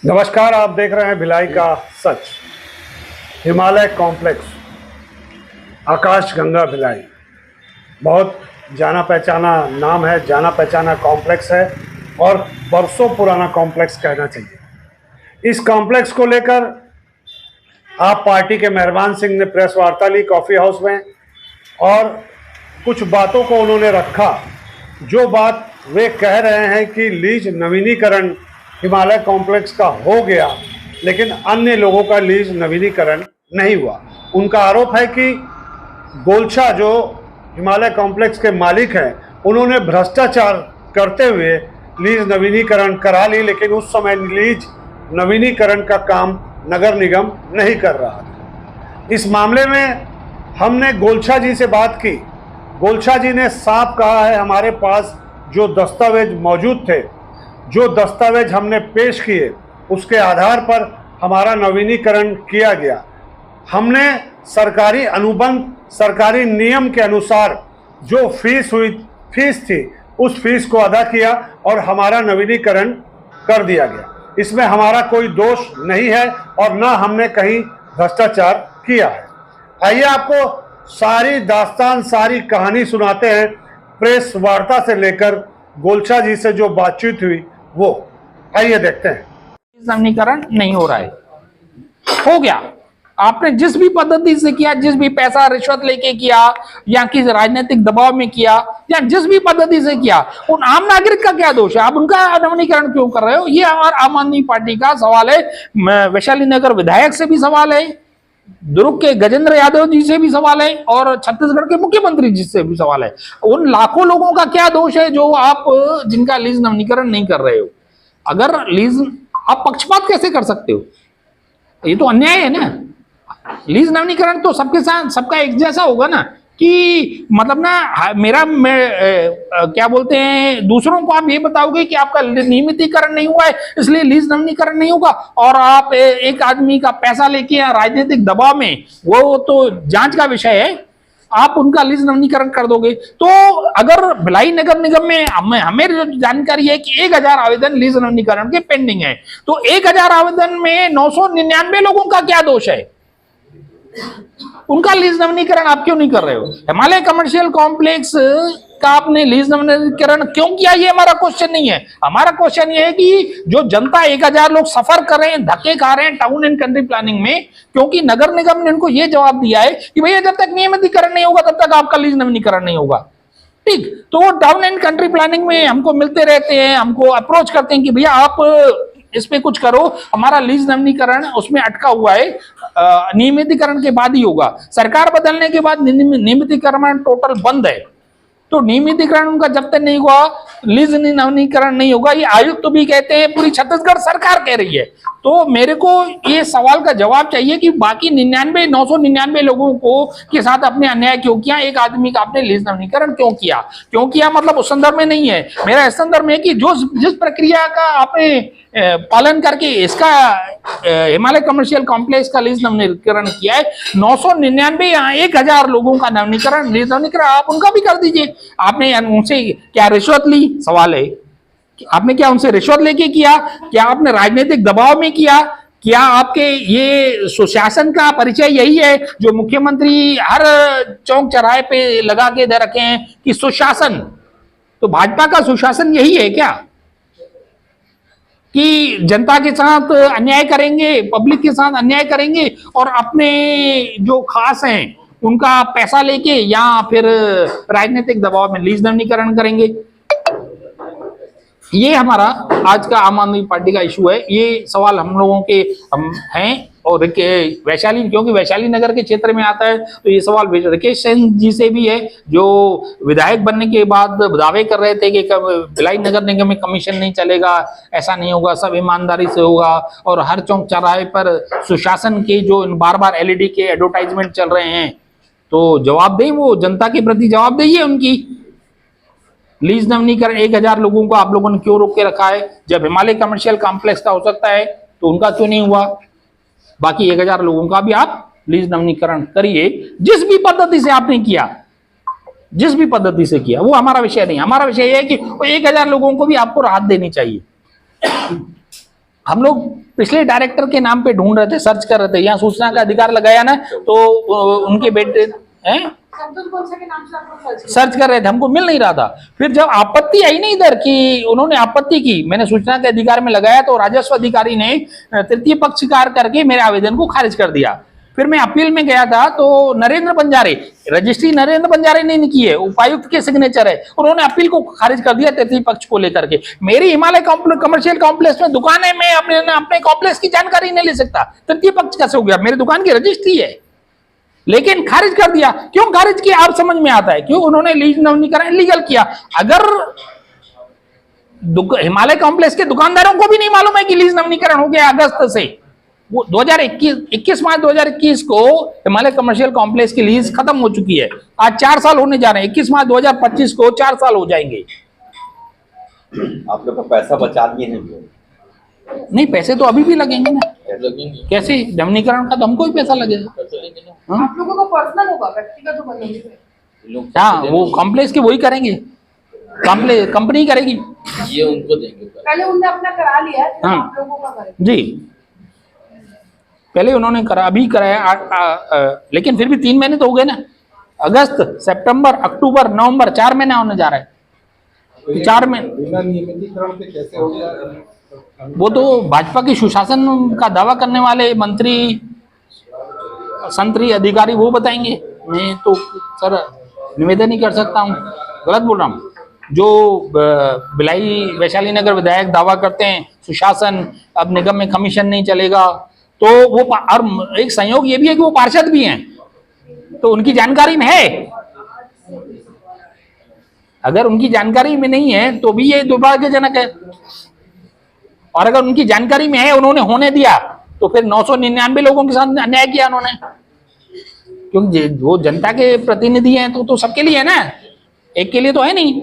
नमस्कार, आप देख रहे हैं भिलाई का सच। हिमालय कॉम्प्लेक्स, आकाश गंगा भिलाई, बहुत जाना पहचाना नाम है, जाना पहचाना कॉम्प्लेक्स है और बरसों पुराना कॉम्प्लेक्स कहना चाहिए। इस कॉम्प्लेक्स को लेकर आप पार्टी के मेहरबान सिंह ने प्रेस वार्ता ली कॉफ़ी हाउस में और कुछ बातों को उन्होंने रखा। जो बात वे कह रहे हैं कि लीज नवीनीकरण हिमालय कॉम्प्लेक्स का हो गया, लेकिन अन्य लोगों का लीज नवीनीकरण नहीं हुआ। उनका आरोप है कि गोलछा जो हिमालय कॉम्प्लेक्स के मालिक हैं, उन्होंने भ्रष्टाचार करते हुए लीज नवीनीकरण करा ली, लेकिन उस समय लीज नवीनीकरण का काम नगर निगम नहीं कर रहा था। इस मामले में हमने गोलछा जी से बात की। गोलछा जी ने साफ कहा है, हमारे पास जो दस्तावेज मौजूद थे, जो दस्तावेज हमने पेश किए, उसके आधार पर हमारा नवीनीकरण किया गया। हमने सरकारी अनुबंध, सरकारी नियम के अनुसार जो फीस थी, उस फीस को अदा किया और हमारा नवीनीकरण कर दिया गया। इसमें हमारा कोई दोष नहीं है और ना हमने कहीं भ्रष्टाचार किया है। आइए आपको सारी दास्तान, सारी कहानी सुनाते हैं, प्रेस वार्ता से लेकर गोलछा जी से जो बातचीत हुई वो। आइए देखते हैं। नवीनीकरण नहीं हो रहा है, हो गया। आपने जिस भी पद्धति से किया, जिस भी पैसा रिश्वत लेके किया या किसी राजनीतिक दबाव में किया या जिस भी पद्धति से किया, उन आम नागरिक का क्या दोष है? आप उनका नवीनीकरण क्यों कर रहे हो? ये आम आदमी पार्टी का सवाल है। वैशाली नगर विधायक से भी सवाल है, दुर्ग के गजेंद्र यादव जी से भी सवाल है और छत्तीसगढ़ के मुख्यमंत्री जी से भी सवाल है। उन लाखों लोगों का क्या दोष है जो आप जिनका लीज नवीनीकरण नहीं कर रहे हो? अगर लीज, आप पक्षपात कैसे कर सकते हो? ये तो अन्याय है ना। लीज नवीनीकरण तो सबके साथ, सबका एक जैसा होगा ना, कि मतलब ना क्या बोलते हैं, दूसरों को आप ये बताओगे कि आपका नियमितीकरण नहीं हुआ है इसलिए लीज नवीनीकरण नहीं होगा, और आप एक आदमी का पैसा लेके या राजनीतिक दबाव में, वो तो जांच का विषय है, आप उनका लीज नवीनीकरण कर दोगे। तो अगर भिलाई नगर निगम में हमें जो जानकारी है कि 1000 आवेदन लीज नवीनीकरण के पेंडिंग है, तो 1000 आवेदन में 999 लोगों का क्या दोष है? उनका लीज नवीनीकरण आप क्यों नहीं कर रहे हो? हिमालय कमर्शियल कॉम्प्लेक्स का आपने लीज नवीनीकरण क्यों किया, ये हमारा क्वेश्चन नहीं है। हमारा क्वेश्चन ये है कि जो जनता 1000 लोग सफर कर रहे हैं, धक्के खा रहे हैं टाउन एंड कंट्री प्लानिंग में, क्योंकि नगर निगम ने उनको ये जवाब दिया है कि भैया जब तक नियमितीकरण नहीं होगा तब तक आपका लीज नवीनीकरण नहीं होगा। ठीक, तो टाउन एंड कंट्री प्लानिंग में हमको मिलते रहते हैं, हमको अप्रोच करते हैं कि भैया आप इस पे कुछ करो, हमारा लीज नवीनीकरण उसमें अटका हुआ है, नियमितीकरण के बाद ही होगा। सरकार बदलने के बाद नियमितीकरण टोटल बंद है, तो नियमितीकरण उनका जब तक नहीं हुआ लीज नवीनीकरण नहीं होगा। ये आयुक्त तो भी कहते हैं, पूरी छत्तीसगढ़ सरकार कह रही है। तो मेरे को ये सवाल का जवाब चाहिए कि बाकी 999 लोगों को के साथ आपने अन्याय क्यों किया? एक आदमी का आपने लीज नवीनीकरण क्यों किया मतलब उस संदर्भ में नहीं है। मेरा इस संदर्भ में कि जिस प्रक्रिया का आपने पालन करके इसका हिमालय कमर्शियल कॉम्प्लेक्स का लीज नवीनीकरण किया है, 999 या 1000 लोगों का लीज नवीनीकरण आप उनका भी कर दीजिए। आपने उनसे क्या रिश्वत ली? सवाल है, आपने क्या उनसे रिश्वत लेके किया? क्या आपने राजनीतिक दबाव में किया? क्या आपके ये सुशासन का परिचय यही है जो मुख्यमंत्री हर चौक चौराहे पे लगा के दे रखे हैं कि सुशासन? तो भाजपा का सुशासन यही है क्या कि जनता के साथ अन्याय करेंगे, पब्लिक के साथ अन्याय करेंगे और अपने जो खास हैं उनका पैसा लेके या फिर राजनीतिक दबाव में लीज नवीनीकरण करेंगे? ये हमारा आज का आम आदमी पार्टी का इशू है। ये सवाल हम लोगों के हैं और वैशाली, क्योंकि वैशाली नगर के क्षेत्र में आता है, तो ये सवाल राकेश सिंह जी से भी है, जो विधायक बनने के बाद दावे कर रहे थे कि भिलाई नगर निगम में कमीशन नहीं चलेगा, ऐसा नहीं होगा, सब ईमानदारी से होगा, और हर चौक चौराहे पर सुशासन के जो बार बार LED के एडवर्टाइजमेंट चल रहे हैं, तो जवाब दें, वो जनता के प्रति जवाब दें उनकी। लीज नवीनीकरण 1000 लोगों को आप लोगों ने क्यों रोक के रखा है? जब हिमालय कमर्शियल कॉम्प्लेक्स का हो सकता है तो उनका क्यों नहीं हुआ? बाकी 1000 लोगों का भी आप लीज नवीनीकरण करिए, जिस भी पद्धति से आपने किया, जिस भी पद्धति से किया, वो हमारा विषय नहीं। हमारा विषय यह है कि 1000 लोगों को भी आपको राहत देनी चाहिए। हम लोग पिछले डायरेक्टर के नाम पे ढूंढ रहे थे, सर्च कर रहे थे, यहाँ सूचना का अधिकार लगाया ना, तो उनके बेटे हैं अब्दुल गोसा के नाम से आप लोग सर्च कर रहे थे, हमको मिल नहीं रहा था। फिर जब आपत्ति आई ना इधर कि उन्होंने आपत्ति की, मैंने सूचना के अधिकार में लगाया, तो राजस्व अधिकारी ने तृतीय पक्षकार करके मेरे आवेदन को खारिज कर दिया। फिर मैं अपील में गया था, तो नरेंद्र बंजारे, रजिस्ट्री नरेंद्र बंजारे ने की है, उपायुक्त के सिग्नेचर है, उन्होंने अपील को खारिज कर दिया तृतीय पक्ष को लेकर के। मेरी हिमालय कमर्शियल कॉम्प्लेक्स में दुकान है, मैं अपने कॉम्प्लेक्स की जानकारी नहीं ले सकता, तृतीय पक्ष कैसे हो गया? मेरी दुकान की रजिस्ट्री है, लेकिन खारिज कर दिया। क्यों खारिज किया आप समझ में आता है, क्यों उन्होंने लीज नवीनीकरण लीगल किया। अगर हिमालय कॉम्प्लेक्स के दुकानदारों को भी नहीं मालूम है कि लीज नवीनीकरण हो गया अगस्त से, वो 21 मार्च 2021 को हिमालय कमर्शियल कॉम्प्लेक्स की लीज खत्म हो चुकी है। आज 4 साल होने जा रहे हैं, 21 मार्च 2025 को 4 साल हो जाएंगे। आप लोग का पैसा बचा दिए हैं जो? नहीं, पैसे तो अभी भी लगेंगे ना, लगेंगे। कैसे? नवीनीकरण का तो हमको ही पैसा लगेगा। हाँ? आप लोगों का पर्सनल होगा, व्यक्तिगत होगा नहीं। हाँ, वो कॉम्प्लेक्स के वही करेंगे, कंपनी करेगी, ये उनको देंगे। पहले उनने अपना करा लिया है, फिर हाँ। आप लोगों का करेंगे। जी पहले उन्होंने करा, अभी कराया, लेकिन फिर भी 3 महीने तो हो गए ना, अगस्त, सितंबर, अक्टूबर, नवंबर, 4 महीने होने जा रहे हैं। 4 महीने बिना नियमितीकरण के कैसे हो गया? वो तो भाजपा के सुशासन का दावा करने वाले मंत्री, संतरी अधिकारी वो बताएंगे। मैं तो सर निवेदन ही कर सकता हूँ, गलत बोल रहा हूँ। जो भिलाई वैशाली नगर विधायक दावा करते हैं सुशासन, अब निगम में कमीशन नहीं चलेगा, तो वो और एक संयोग ये भी है कि वो पार्षद भी हैं, तो उनकी जानकारी में है। अगर उनकी जानकारी में नहीं है तो भी ये दुर्भाग्यजनक है, और अगर उनकी जानकारी में है, उन्होंने होने दिया, तो फिर 999 लोगों के साथ अन्याय किया उन्होंने, क्योंकि वो जनता के प्रतिनिधि हैं, तो सबके लिए है ना, एक के लिए तो है नहीं।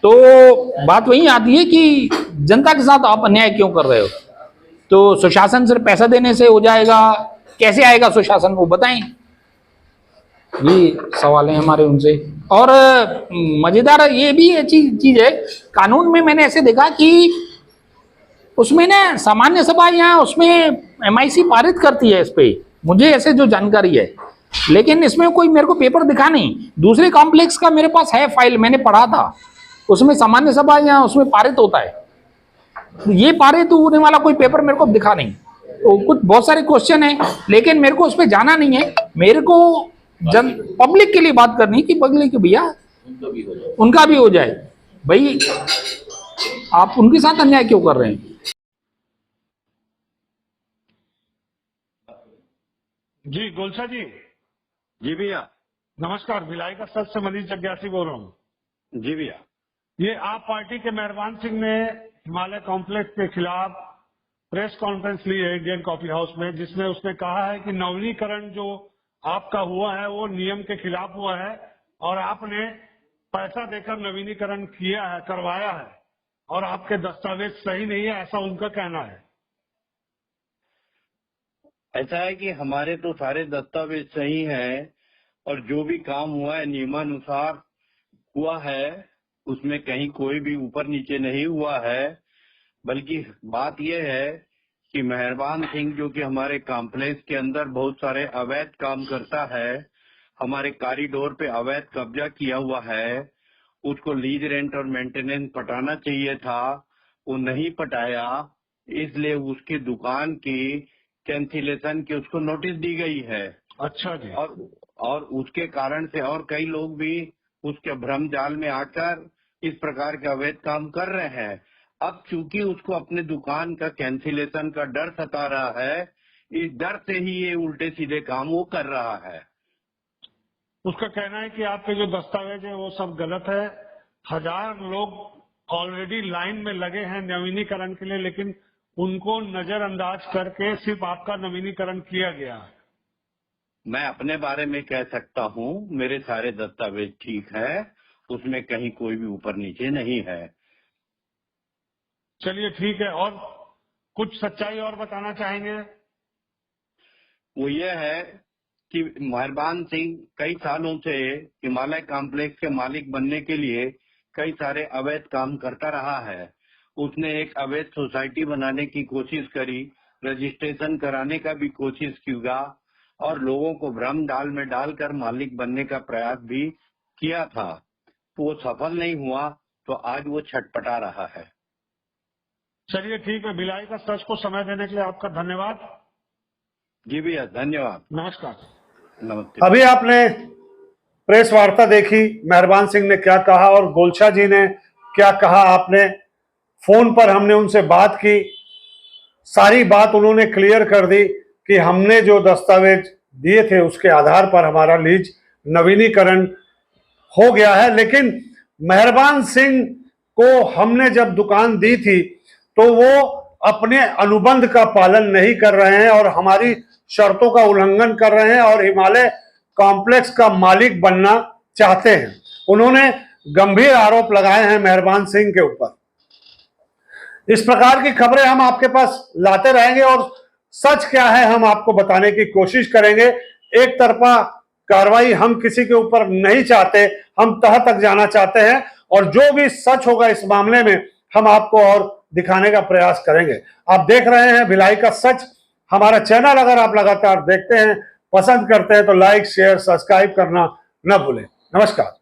तो बात वही आती है कि जनता के साथ आप अन्याय क्यों कर रहे हो। तो सुशासन सिर्फ पैसा देने से हो जाएगा, कैसे आएगा सुशासन, वो बताएं। ये सवाल है हमारे उनसे। और मजेदार ये भी अच्छी चीज है, कानून में मैंने ऐसे देखा कि उसमें ना सामान्य सभा यहाँ उसमें एमआईसी पारित करती है इस पे, मुझे ऐसे जो जानकारी है, लेकिन इसमें कोई मेरे को पेपर दिखा नहीं। दूसरे कॉम्प्लेक्स का मेरे पास है फाइल, मैंने पढ़ा था, उसमें सामान्य सभा यहाँ उसमें पारित होता है, ये पारित होने वाला कोई पेपर मेरे को दिखा नहीं। तो कुछ बहुत सारे क्वेश्चन है, लेकिन मेरे को उस पर जाना नहीं है, मेरे को पब्लिक के लिए बात करनी कि पब्लिक भैया उनका भी हो जाए। भाई आप उनके साथ अन्याय क्यों कर रहे हैं। जी गोलसा जी। जी भैया। नमस्कार, भिलाई का सच से मनीष जग्यासी बोल रहा हूँ। जी भैया। ये आप पार्टी के मेहरबान सिंह ने हिमालय कॉम्प्लेक्स के खिलाफ प्रेस कॉन्फ्रेंस ली है इंडियन कॉफी हाउस में, जिसमें उसने कहा है कि नवीनीकरण जो आपका हुआ है वो नियम के खिलाफ हुआ है, और आपने पैसा देकर नवीनीकरण किया है, करवाया है, और आपके दस्तावेज सही नहीं है, ऐसा उनका कहना है। ऐसा है कि हमारे तो सारे दस्तावेज सही हैं, और जो भी काम हुआ है नियमानुसार हुआ है, उसमें कहीं कोई भी ऊपर नीचे नहीं हुआ है। बल्कि बात यह है कि मेहरबान सिंह जो कि हमारे कॉम्प्लेक्स के अंदर बहुत सारे अवैध काम करता है, हमारे कॉरिडोर पे अवैध कब्जा किया हुआ है, उसको लीज रेंट और मेंटेनेंस पटाना चाहिए था, वो नहीं पटाया, इसलिए उसकी दुकान की कैंसिलेशन की उसको नोटिस दी गई है। अच्छा जी। और उसके कारण से और कई लोग भी उसके भ्रम जाल में आकर इस प्रकार के अवैध काम कर रहे हैं। अब चूंकि उसको अपने दुकान का कैंसिलेशन का डर सता रहा है, इस डर से ही ये उल्टे सीधे काम वो कर रहा है। उसका कहना है कि आपके जो दस्तावेज है वो सब गलत है, 1000 लोग ऑलरेडी लाइन में लगे हैं नवीनीकरण के लिए, लेकिन उनको नजरअंदाज करके सिर्फ आपका नवीनीकरण किया गया है। मैं अपने बारे में कह सकता हूँ, मेरे सारे दस्तावेज ठीक है, उसमें कहीं कोई भी ऊपर नीचे नहीं है। चलिए ठीक है, और कुछ सच्चाई और बताना चाहेंगे? वो ये है कि मेहरबान सिंह कई सालों से हिमालय कॉम्प्लेक्स के मालिक बनने के लिए कई सारे अवैध काम करता रहा है। उसने एक अवैध सोसाइटी बनाने की कोशिश करी, रजिस्ट्रेशन कराने का भी कोशिश किया और लोगों को भ्रम जाल में डालकर मालिक बनने का प्रयास भी किया था। तो वो सफल नहीं हुआ, तो आज वो छटपटा रहा है। चलिए ठीक है, भिलाई का सच को समय देने के लिए आपका धन्यवाद। जी भैया, धन्यवाद। नमस्कार। नमस्ते। अभी आपने प्रेस वार्ता देखी, मेहरबान सिंह ने क्या कहा और गोलछा जी ने क्या कहा। आपने फोन पर हमने उनसे बात की, सारी बात उन्होंने क्लियर कर दी कि हमने जो दस्तावेज दिए थे उसके आधार पर हमारा लीज नवीनीकरण हो गया है। लेकिन मेहरबान सिंह को हमने जब दुकान दी थी तो वो अपने अनुबंध का पालन नहीं कर रहे हैं और हमारी शर्तों का उल्लंघन कर रहे हैं और हिमालय कॉम्प्लेक्स का मालिक बनना चाहते हैं। उन्होंने गंभीर आरोप लगाए हैं मेहरबान सिंह के ऊपर। इस प्रकार की खबरें हम आपके पास लाते रहेंगे और सच क्या है हम आपको बताने की कोशिश करेंगे। एक तरफा कार्रवाई हम किसी के ऊपर नहीं चाहते, हम तह तक जाना चाहते हैं और जो भी सच होगा इस मामले में हम आपको और दिखाने का प्रयास करेंगे। आप देख रहे हैं भिलाई का सच। हमारा चैनल अगर आप लगातार देखते हैं, पसंद करते हैं तो लाइक, शेयर, सब्सक्राइब करना न भूलें। नमस्कार।